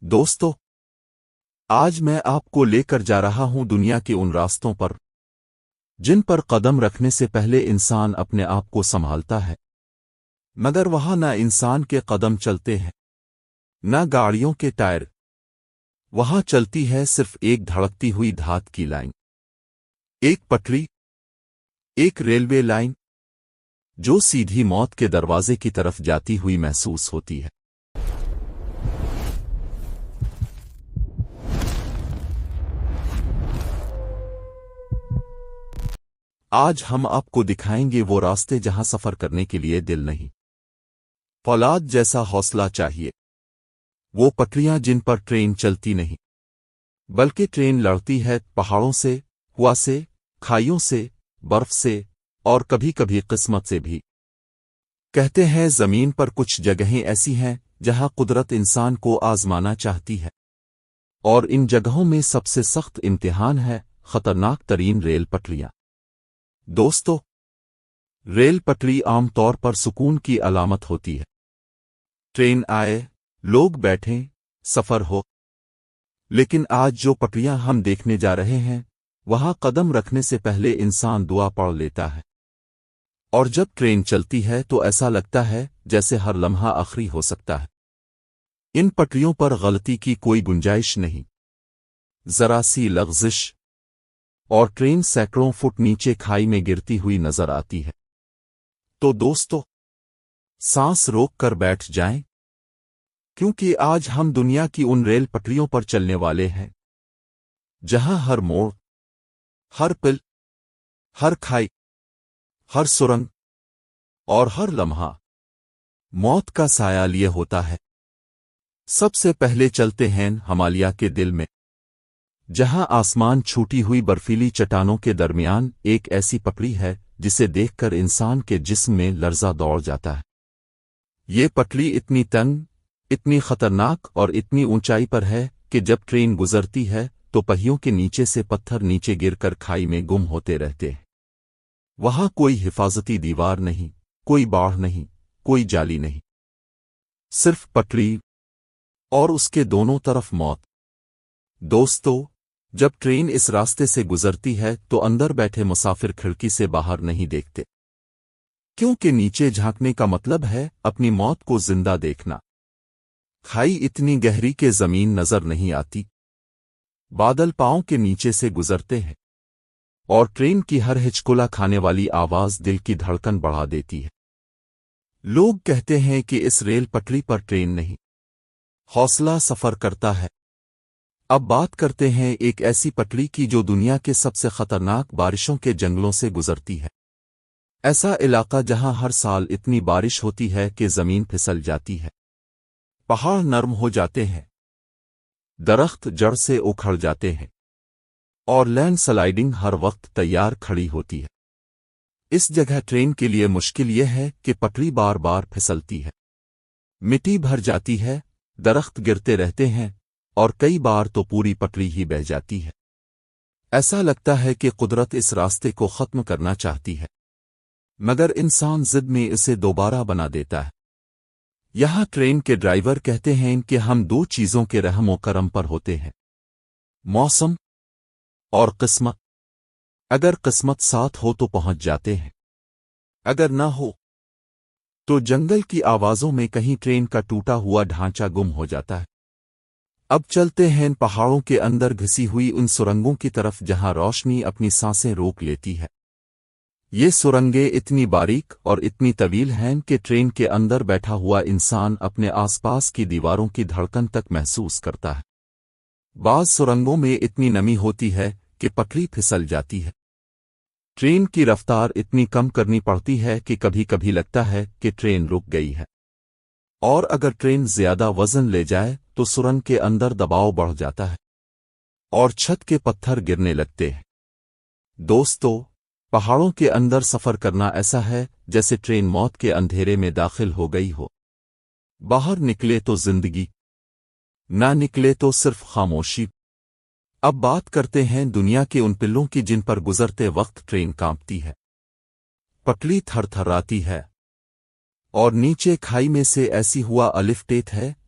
دوستو، آج میں آپ کو لے کر جا رہا ہوں دنیا کے ان راستوں پر جن پر قدم رکھنے سے پہلے انسان اپنے آپ کو سنبھالتا ہے، مگر وہاں نہ انسان کے قدم چلتے ہیں نہ گاڑیوں کے ٹائر۔ وہاں چلتی ہے صرف ایک دھڑکتی ہوئی دھات کی لائن، ایک پٹری، ایک ریلوے لائن جو سیدھی موت کے دروازے کی طرف جاتی ہوئی محسوس ہوتی ہے۔ آج ہم آپ کو دکھائیں گے وہ راستے جہاں سفر کرنے کے لیے دل نہیں، فولاد جیسا حوصلہ چاہیے، وہ پٹریاں جن پر ٹرین چلتی نہیں بلکہ ٹرین لڑتی ہے پہاڑوں سے، ہوا سے، کھائیوں سے، برف سے اور کبھی کبھی قسمت سے بھی۔ کہتے ہیں زمین پر کچھ جگہیں ایسی ہیں جہاں قدرت انسان کو آزمانا چاہتی ہے، اور ان جگہوں میں سب سے سخت امتحان ہے خطرناک ترین ریل پٹریاں۔ دوستو، ریل پٹری عام طور پر سکون کی علامت ہوتی ہے۔ ٹرین آئے، لوگ بیٹھیں، سفر ہو۔ لیکن آج جو پٹریاں ہم دیکھنے جا رہے ہیں، وہاں قدم رکھنے سے پہلے انسان دعا پڑھ لیتا ہے، اور جب ٹرین چلتی ہے تو ایسا لگتا ہے جیسے ہر لمحہ آخری ہو سکتا ہے۔ ان پٹریوں پر غلطی کی کوئی گنجائش نہیں، ذرا سی لغزش اور ٹرین سینکڑوں فٹ نیچے کھائی میں گرتی ہوئی نظر آتی ہے۔ تو دوستو، سانس روک کر بیٹھ جائیں، کیونکہ آج ہم دنیا کی ان ریل پٹریوں پر چلنے والے ہیں جہاں ہر موڑ، ہر پل، ہر کھائی، ہر سرنگ اور ہر لمحہ موت کا سایہ لیے ہوتا ہے۔ سب سے پہلے چلتے ہیں ہمالیہ کے دل میں، جہاں آسمان چھوٹی ہوئی برفیلی چٹانوں کے درمیان ایک ایسی پٹری ہے جسے دیکھ کر انسان کے جسم میں لرزہ دوڑ جاتا ہے۔ یہ پٹری اتنی تنگ، اتنی خطرناک اور اتنی اونچائی پر ہے کہ جب ٹرین گزرتی ہے تو پہیوں کے نیچے سے پتھر نیچے گر کر کھائی میں گم ہوتے رہتے ہیں۔ وہاں کوئی حفاظتی دیوار نہیں، کوئی باڑھ نہیں، کوئی جالی نہیں، صرف پٹری اور اس کے دونوں طرف موت۔ دوستو، جب ٹرین اس راستے سے گزرتی ہے تو اندر بیٹھے مسافر کھڑکی سے باہر نہیں دیکھتے، کیونکہ نیچے جھانکنے کا مطلب ہے اپنی موت کو زندہ دیکھنا۔ کھائی اتنی گہری کہ زمین نظر نہیں آتی، بادل پاؤں کے نیچے سے گزرتے ہیں، اور ٹرین کی ہر ہچکولا کھانے والی آواز دل کی دھڑکن بڑھا دیتی ہے۔ لوگ کہتے ہیں کہ اس ریل پٹری پر ٹرین نہیں، حوصلہ سفر کرتا ہے۔ اب بات کرتے ہیں ایک ایسی پٹری کی جو دنیا کے سب سے خطرناک بارشوں کے جنگلوں سے گزرتی ہے۔ ایسا علاقہ جہاں ہر سال اتنی بارش ہوتی ہے کہ زمین پھسل جاتی ہے، پہاڑ نرم ہو جاتے ہیں، درخت جڑ سے اکھڑ جاتے ہیں، اور لینڈ سلائیڈنگ ہر وقت تیار کھڑی ہوتی ہے۔ اس جگہ ٹرین کے لیے مشکل یہ ہے کہ پٹری بار بار پھسلتی ہے، مٹی بھر جاتی ہے، درخت گرتے رہتے ہیں، اور کئی بار تو پوری پٹری ہی بہہ جاتی ہے۔ ایسا لگتا ہے کہ قدرت اس راستے کو ختم کرنا چاہتی ہے، مگر انسان ضد میں اسے دوبارہ بنا دیتا ہے۔ یہاں ٹرین کے ڈرائیور کہتے ہیں کہ ہم دو چیزوں کے رحم و کرم پر ہوتے ہیں، موسم اور قسمت۔ اگر قسمت ساتھ ہو تو پہنچ جاتے ہیں، اگر نہ ہو تو جنگل کی آوازوں میں کہیں ٹرین کا ٹوٹا ہوا ڈھانچہ گم ہو جاتا ہے۔ اب چلتے ہیں پہاڑوں کے اندر گھسی ہوئی ان سرنگوں کی طرف جہاں روشنی اپنی سانسیں روک لیتی ہے۔ یہ سرنگیں اتنی باریک اور اتنی طویل ہیں کہ ٹرین کے اندر بیٹھا ہوا انسان اپنے آس پاس کی دیواروں کی دھڑکن تک محسوس کرتا ہے۔ بعض سرنگوں میں اتنی نمی ہوتی ہے کہ پٹری پھسل جاتی ہے۔ ٹرین کی رفتار اتنی کم کرنی پڑتی ہے کہ کبھی کبھی لگتا ہے کہ ٹرین رک گئی ہے، اور اگر ٹرین زیادہ وزن لے جائے تو سرنگ کے اندر دباؤ بڑھ جاتا ہے، اور چھت کے پتھر گرنے لگتے ہیں۔ دوستو، پہاڑوں کے اندر سفر کرنا ایسا ہے جیسے ٹرین موت کے اندھیرے میں داخل ہو گئی ہو۔ باہر نکلے تو زندگی، نہ نکلے تو صرف خاموشی۔ اب بات کرتے ہیں دنیا کے ان پلوں کی جن پر گزرتے وقت ٹرین کانپتی ہے، پٹری تھر تھراتی ہے، اور نیچے کھائی میں سے ایسی ہوا الف ٹیت ہے